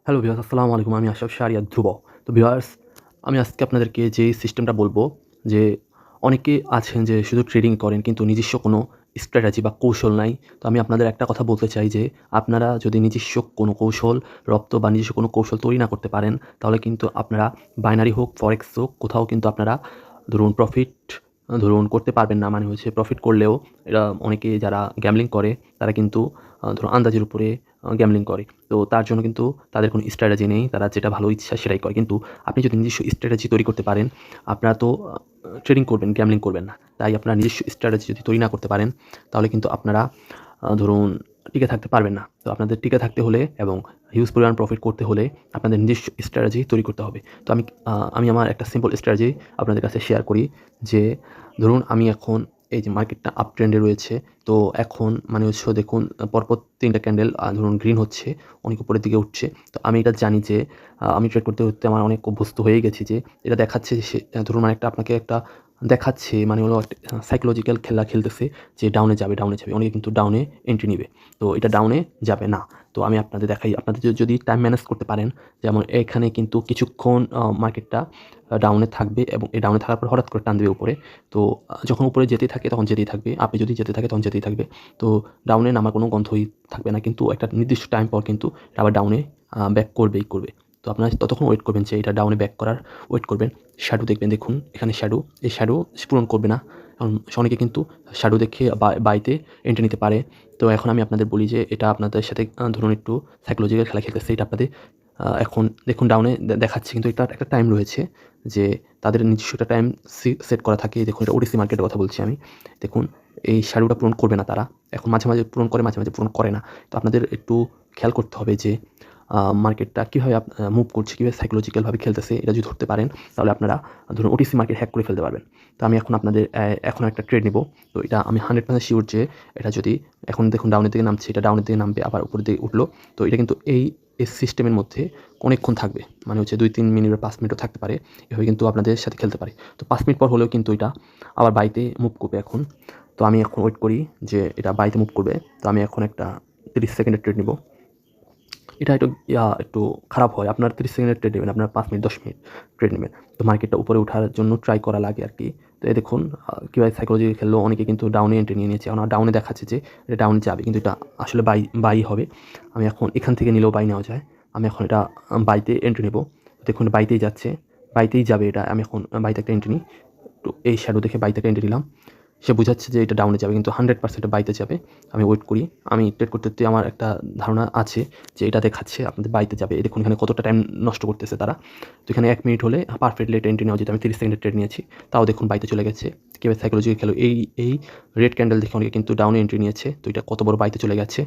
Hello viewers, আসসালামু আলাইকুম। আমি আশরাফ শাহরিয়ার ধ্রুব। তো ভিউয়ার্স, আমি আজকে আপনাদেরকে যে সিস্টেমটা বলবো যে অনেকে আছেন যে শুধু ট্রেডিং করেন কিন্তু নিজস্ব কোনো স্ট্র্যাটেজি বা কৌশল নাই। তো আমি আপনাদের একটা কথা বলতে চাই যে আপনারা যদি নিজস্ব কোনো কৌশল রপ্ত বা নিজস্ব কোনো কৌশল তৈরি না করতে পারেন তাহলে কিন্তু আপনারা বাইনারি হোক, ফরেক্স হোক কোথাও কিন্তু আপনারা প্রফিট করতে পারবেন না। মানে হচ্ছে প্রফিট করলেও এরা অনেকে যারা গ্যাম্বলিং করে তারা কিন্তু আন্দাজের উপরে গ্যাম্বলিং করে। তো তার জন্য কিন্তু তাদের কোনো স্ট্র্যাটেজি নেই। তারা যেটা ভালো ইচ্ছা সেটাই করে। কিন্তু আপনি যদি নিজস্ব স্ট্র্যাটেজি তৈরি করতে পারেন, আপনারা তো ট্রেডিং করবেন, গ্যাম্বলিং করবেন না। তাই আপনার নিজস্ব স্ট্র্যাটেজি যদি তৈরি না করতে পারেন, তাহলে কিন্তু আপনারা ধরুন টিকে থাকতে পারবেন না। তো আপনাদের টিকে থাকতে হলে এবং হিউজ পরিমাণ প্রফিট করতে হলে আপনাদের নিজস্ব স্ট্র্যাটেজি তৈরি করতে হবে। তো আমি আমার একটা সিম্পল স্ট্র্যাটেজি আপনাদের কাছে শেয়ার করি যে ধরুন আমি এখন এই যে মার্কেটটা আপ ট্রেন্ডে রয়েছে। তো এখন মানে হচ্ছে দেখুন পরপর ৩ টা ক্যান্ডেল ধরুন গ্রিন হচ্ছে, অনেক উপরের দিকে উঠছে। তো আমি এটা জানি যে আমি ট্রেড করতে আমার অনেক অভ্যস্ত হয়ে গেছি যে এটা দেখাচ্ছে যে সে ধরুন মানে আপনাকে একটা দেখাচ্ছে মানে হলো একটা সাইকোলজিক্যাল খেলা খেলতেছে যে ডাউনে যাবে, ডাউনে যাবে। অনেকে কিন্তু ডাউনে এন্ট্রি নিবে। তো এটা ডাউনে যাবে না। তো আমি আপনাদের দেখাই, আপনাদের যদি টাইম ম্যানেজ করতে পারেন, যেমন এখানে কিন্তু কিছুক্ষণ মার্কেটটা ডাউনে থাকবে এবং এই ডাউনে থাকার পর হঠাৎ করে টান দেবে উপরে। তো যখন উপরে যেতেই থাকে তখন যেতেই থাকবে। আপে যদি যেতে থাকে তখন যেতেই থাকবে। তো ডাউনে নামার কোনো গন্ধই থাকবে না। কিন্তু একটা নির্দিষ্ট টাইম পর কিন্তু এটা আবার ডাউনে ব্যাক করবেই করবে। তো আপনারা ততক্ষণ ওয়েট করবেন যে এটা ডাউনে ব্যাক করার ওয়েট করবেন। শ্যাডো দেখবেন, দেখুন এখানে শ্যাডো, এই শ্যাডো পূরণ করবে না। কারণ অনেকে কিন্তু শ্যাডো দেখে বাইতে এন্ট্রি নিতে পারে। তো এখন আমি আপনাদের বলি যে এটা আপনাদের সাথে ধরুন একটু সাইকোলজিক্যাল খেলা খেলতেছে। এটা আপনাদের এখন দেখুন ডাউনে দেখাচ্ছে কিন্তু এটার একটা টাইম রয়েছে যে তাদের নিজস্ব একটা টাইম সেট করা থাকে। দেখুন এটা ওটিসি মার্কেটের কথা বলছি আমি। দেখুন এই শ্যাডোটা পূরণ করবে না তারা। এখন মাঝে, মাঝে পূরণ করে, মাঝে, মাঝে পূরণ করে না। তো আপনাদের একটু খেয়াল করতে হবে যে মার্কেটটা কীভাবে মুভ করছে, কীভাবে সাইকোলজিক্যালভাবে খেলতেছে। এটা যদি ধরতে পারেন তাহলে আপনারা ধরুন ওটিসি মার্কেট হ্যাক করে ফেলতে পারবেন। তো আমি এখন আপনাদের এখন একটা ট্রেড নিব। তো এটা আমি 100% শিওর যে এটা যদি এখন দেখুন ডাউনের দিকে নামছে, এটা ডাউনের দিকে নামবে আবার উপরের দিকে উঠলো। তো এটা কিন্তু এই সিস্টেমের মধ্যে অনেকক্ষণ থাকবে। মানে হচ্ছে ২-৩ মিনিট বা ৫ মিনিটও থাকতে পারে। এভাবে কিন্তু আপনাদের সাথে খেলতে পারে। তো ৫ মিনিট পর হলেও কিন্তু এটা আবার বাইতে মুভ করবে এখন। তো আমি এখন ওয়েট করি যে এটা বাইতে মুভ করবে। তো আমি এখন একটা ৩০ সেকেন্ডের ট্রেড নিব। এটা একটু খারাপ হয়। আপনার ৩০ সেকেন্ডের ট্রেড নেবেন, আপনার ৫ মিনিট ১০ মিনিট ট্রেড নেবেন। তো মার্কেটটা উপরে ওঠার জন্য ট্রাই করা লাগে আরকি। তো এই দেখুন কীভাবে সাইকোলজি খেললো। অনেকে কিন্তু ডাউনে এন্ট্রি নিয়ে নিয়েছে। আমার ডাউনে দেখাচ্ছে যে এটা ডাউনে যাবে কিন্তু এটা আসলে বাই হবে। আমি এখন এখান থেকে নিলেও বাই নেওয়া যায়। আমি এখন এটা বাইতে এন্ট্রি নেব। দেখুন বাইতেই যাচ্ছে, বাইতেই যাবে এটা। আমি এখন বাইতে একটা এন্ট্রি নিই। তো এই শ্যাডো দেখে বাইতে একটা এন্ট্রি নিলাম। সে বুঝাচ্ছে যে এটা ডাউনে যাবে কিন্তু 100% বাইতে যাবে। আমি ওয়েট করি। আমি ট্রেড করতে আমার একটা ধারণা আছে যে এটা দেখাচ্ছে আপনাদের বাইতে যাবে। এই দেখুন এখানে কতটা টাইম নষ্ট করতেছে তারা। তো এখানে ১ মিনিট হলে পারফেক্টলি এটা এন্ট্রি নেওয়া যেত। আমি ৩০ সেকেন্ডের ট্রেড নিয়েছি। তাও দেখুন বাইতে চলে গেছে। কীভাবে সাইকোলজিক্যাল খেলো। এই রেড ক্যান্ডেল দেখে অনেকে কিন্তু ডাউনে এন্ট্রি নিয়েছে। তো এটা কত বড় বাইতে চলে গেছে।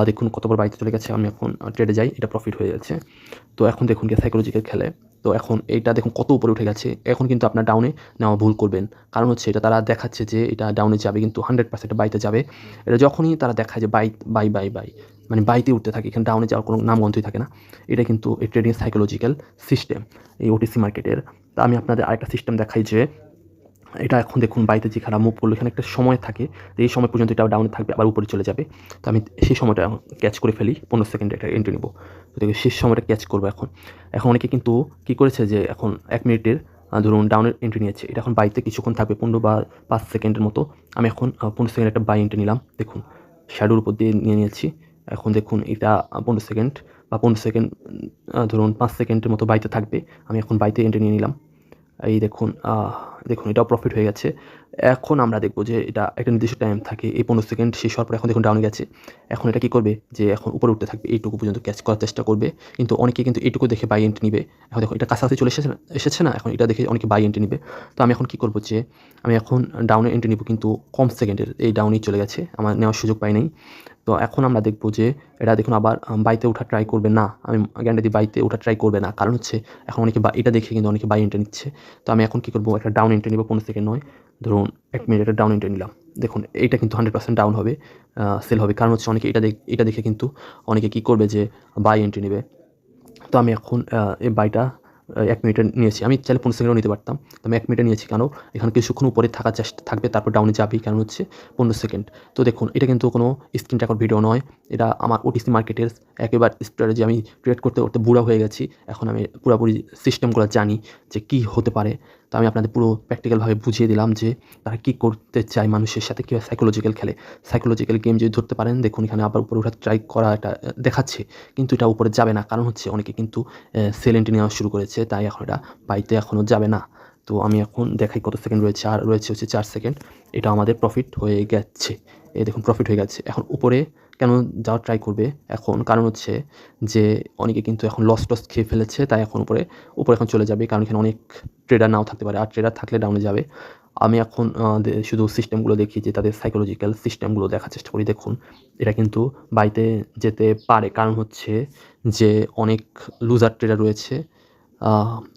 দেখুন কত বড় বাইতে চলে গেছে। আমি এখন ট্রেডে যাই। এটা প্রফিট হয়ে যাচ্ছে। তো এখন দেখুন কি সাইকোলজিক্যাল খেলে। তো এখন এইটা দেখুন কত উপরে উঠে গেছে। এখন কিন্তু আপনার ডাউনে নেওয়া ভুল করবেন। কারণ হচ্ছে এটা তারা দেখাচ্ছে যে এটা ডাউনে যাবে কিন্তু 100% বাইতে যাবে। এটা যখনই তারা দেখায় যে বাই মানে বাইতে উঠতে থাকে, এখানে ডাউনে যাওয়ার কোনো নামগন্ধই থাকে না। এটা কিন্তু এই ট্রেডিং সাইকোলজিক্যাল সিস্টেম এই ওটিসি মার্কেটের। তা আমি আপনাদের আরেকটা সিস্টেম দেখাই যে এটা এখন দেখুন বাইতে যে খারাপ মুভ করলো, এখানে একটা সময় থাকে। তো এই সময় পর্যন্ত এটা ডাউনে থাকবে আবার উপরে চলে যাবে। তো আমি সেই সময়টা ক্যাচ করে ফেলি। ১৫ সেকেন্ডে একটা এন্ট্রি নিব। তো দেখি শেষ সময়টা ক্যাচ করবো এখন। এখন অনেকে কিন্তু কী করেছে যে এখন ১ মিনিটের ধরুন ডাউনের এন্ট্রি নিয়েছে। এটা এখন বাইতে কিছুক্ষণ থাকবে ১৫ বা ৫ সেকেন্ডের মতো। আমি এখন ১৫ সেকেন্ড একটা বাই এন্ট্রি নিলাম। দেখুন শ্যাডোর উপর দিয়ে নিয়ে নিয়েছি। এখন দেখুন এটা ১৫ সেকেন্ড বা ১৫ সেকেন্ড ধরুন ৫ সেকেন্ডের মতো বাইতে থাকবে। আমি এখন বাইতে এন্ট্রি নিয়ে নিলাম। এই দেখুন দেখুন এটাও প্রফিট হয়ে গেছে। এখন আমরা দেখব যে এটা একটা নির্দিষ্ট টাইম থাকে। এই ১৫ সেকেন্ড শেষ হওয়ার পর এখন দেখুন ডাউনে গেছে। এখন এটা কী করবে যে এখন উপরে উঠতে থাকবে। এইটুকু পর্যন্ত ক্যাচ করার চেষ্টা করবে। কিন্তু অনেকে কিন্তু এইটুকু দেখে বাই এন্ট্রি নিবে। এখন দেখুন এটা কাছাকাছি চলে এসেছে না? এখন এটা দেখে অনেকে বাই এন্ট্রি নিবে। তো আমি এখন কী করব যে আমি এখন ডাউনে এন্ট্রি নিব কিন্তু কম সেকেন্ডের। এই ডাউনেই চলে গেছে। আমার নেওয়ার সুযোগ পাই নাই। তো এখন আমরা দেখব যে এটা দেখুন আবার বাইতে ওঠার ট্রাই করবে না। আমি গ্যারান্টি দিই বাইতে ওঠার ট্রাই করবে না। কারণ হচ্ছে এখন অনেকে এটা দেখে কিন্তু অনেকে বাই এন্ট্রি নিচ্ছে। তো আমি এখন কী করব একটা ডাউন এন্ট্রি নিব ১৫ সেকেন্ড নয়। ধরুন ১ মিনিট একটা ডাউন এন্ট্রি নিলাম। দেখুন এইটা কিন্তু 100% ডাউন হবে, সেল হবে। কারণ হচ্ছে অনেকে এটা দেখে কিন্তু অনেকে কী করবে যে বাই এন্ট্রি নিবে। তো আমি এখন এই বাইটা 1 মিনিটে নিয়েছি। আমি চাইলে 15 সেকেন্ডও নিতে পারতাম। তো আমি 1 মিনিটে নিয়েছি কেন? এখানে কিছুক্ষণ উপরে থাকার থাকবে, তারপর ডাউনে যাবেই, কারণ হচ্ছে 15 সেকেন্ড। তো দেখুন, এটা কিন্তু কোনো স্ক্রিন রেকর্ড ভিডিও নয়। এটা আমার ওটিসি মার্কেটের একেবারে স্ট্র্যাটেজি। আমি ট্রেড করতে, করতে বুড়া হয়ে গেছি। এখন আমি পুরাপুরি সিস্টেমগুলো জানি যে কী হতে পারে। তো আমি আপনাদের পুরো প্র্যাকটিক্যালভাবে বুঝিয়ে দিলাম যে তারা কী করতে চায়, মানুষের সাথে কীভাবে সাইকোলজিক্যাল খেলে। সাইকোলজিক্যাল গেম যদি ধরতে পারেন, দেখুন এখানে আবার উপরে ওঠার ট্রাই করা এটা দেখাচ্ছে, কিন্তু এটা উপরে যাবে না, কারণ হচ্ছে অনেকে কিন্তু সেল এন্ট্রি নেওয়া শুরু করেছে, তাই এখন এটা বাইতে এখনও যাবে না। তো আমি এখন দেখাই কত সেকেন্ড রয়েছে, আর রয়েছে হচ্ছে 4 সেকেন্ড। এটা আমাদের প্রফিট হয়ে গেছে। এই দেখুন প্রফিট হয়ে গেছে। এখন উপরে কেন যাওয়ার ট্রাই করবে এখন? কারণ হচ্ছে যে অনেকে কিন্তু এখন লস খেয়ে ফেলেছে, তাই এখন উপরে এখন চলে যাবে, কারণ এখানে অনেক ট্রেডার নাও থাকতে পারে, আর ট্রেডার থাকলে ডাউনে যাবে। আমি এখন শুধু সিস্টেমগুলো দেখি, যে তাদের সাইকোলজিক্যাল সিস্টেমগুলো দেখার চেষ্টা করি। দেখুন এটা কিন্তু বাইতে যেতে পারে, কারণ হচ্ছে যে অনেক লুজার ট্রেডার রয়েছে,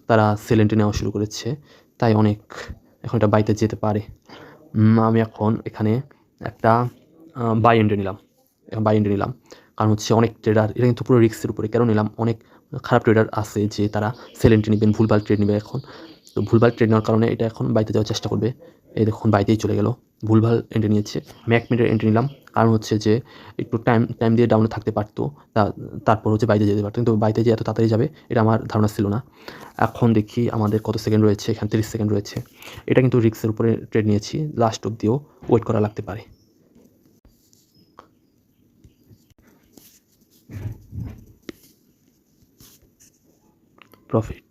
তারা সেল এন্ট্রি নেওয়া শুরু করেছে, তাই অনেক এখন এটা বাইতে যেতে পারে। আমি এখন এখানে একটা বাই এন্ট্রি নিলাম। বাই এন্ট্রি নিলাম, কারণ হচ্ছে অনেক ট্রেডার, এটা কিন্তু পুরো রিস্কের উপরে। কেন নিলাম? অনেক খারাপ ট্রেডার আছে যে তারা সেল এন্ট্রি নেবেন, ভুলভাল ট্রেড নেবে এখন। তো ভুলভাল ট্রেড নেওয়ার কারণে এটা এখন বাইতে যাওয়ার চেষ্টা করবে। এই দেখুন বাইতেই চলে গেল, ভুলভাল এন্ট্রি নিয়েছে। আমি 1 মিনিটের এন্ট্রি নিলাম, কারণ হচ্ছে যে একটু টাইম দিয়ে ডাউনে থাকতে পারতো, তারপর হচ্ছে বাইতে যেতে পারতো, কিন্তু বাইতে যে এত তাড়াতাড়ি যাবে এটা আমার ধারণা ছিল না। এখন দেখি আমাদের কত সেকেন্ড রয়েছে, এখানে 30 সেকেন্ড রয়েছে। এটা কিন্তু রিস্কের উপরে ট্রেড নিয়েছি, লাস্ট অব্দিও ওয়েট করা লাগতে পারে। প্রফিট।